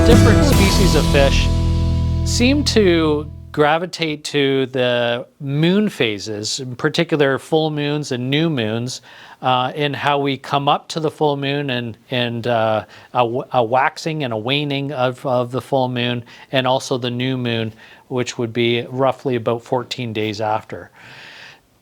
different species of fish seem to gravitate to the moon phases, in particular full moons and new moons, in how we come up to the full moon and a waxing and a waning of the full moon, and also the new moon, which would be roughly about 14 days after.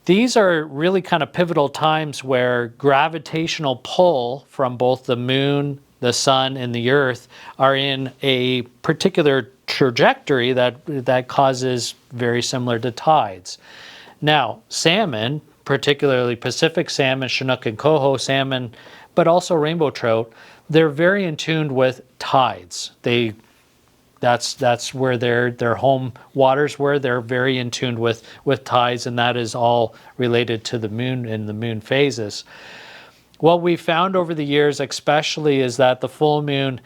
These are really kind of pivotal times where gravitational pull from both the moon, the sun, and the earth are in a particular trajectory that causes very similar to tides. Now, salmon, particularly Pacific salmon, Chinook and coho salmon, but also rainbow trout, they're very in tune with tides. That's where their home waters were. They're very in tune with tides, and that is all related to the moon and the moon phases. What we found over the years especially is that the full moon,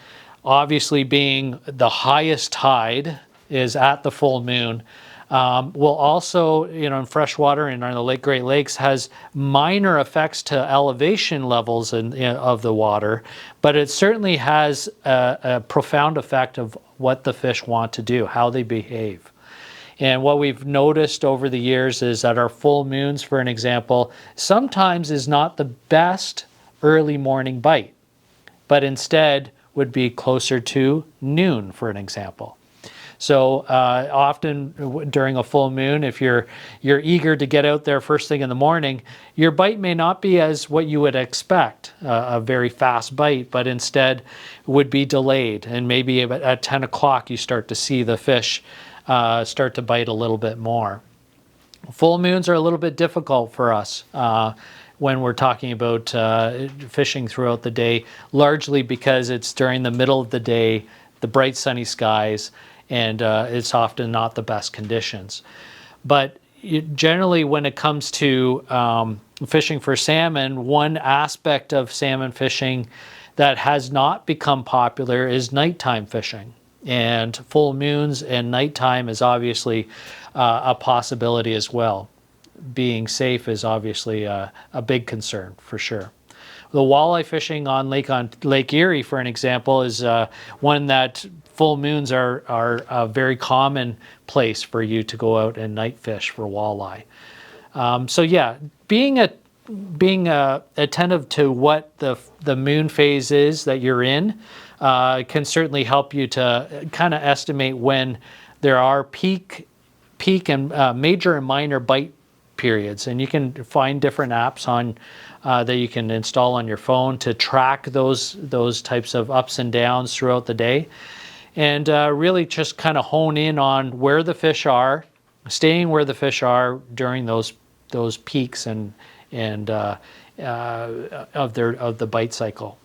obviously being the highest tide is at the full moon, will also, in freshwater and on the Great Lakes, has minor effects to elevation levels of the water, but it certainly has a profound effect of what the fish want to do, how they behave. And what we've noticed over the years is that our full moons, for an example, sometimes is not the best early morning bite, but instead would be closer to noon, for an example. So often during a full moon, if you're eager to get out there first thing in the morning, your bite may not be as what you would expect, a very fast bite, but instead would be delayed. And maybe at 10 o'clock you start to see the fish start to bite a little bit more. Full moons are a little bit difficult for us when we're talking about fishing throughout the day, largely because it's during the middle of the day, the bright sunny skies, and it's often not the best conditions. But generally when it comes to fishing for salmon, one aspect of salmon fishing that has not become popular is nighttime fishing. And full moons and nighttime is obviously a possibility as well. Being safe is obviously a big concern for sure. The walleye fishing on Lake Erie, for an example, is one that full moons are a very common place for you to go out and night fish for walleye. So yeah, being attentive to what the moon phase is that you're in can certainly help you to kind of estimate when there are peak and major and minor bite periods. And you can find different apps on that you can install on your phone to track those types of ups and downs throughout the day, and really just kind of hone in on where the fish are, staying where the fish are during those peaks and of the bite cycle.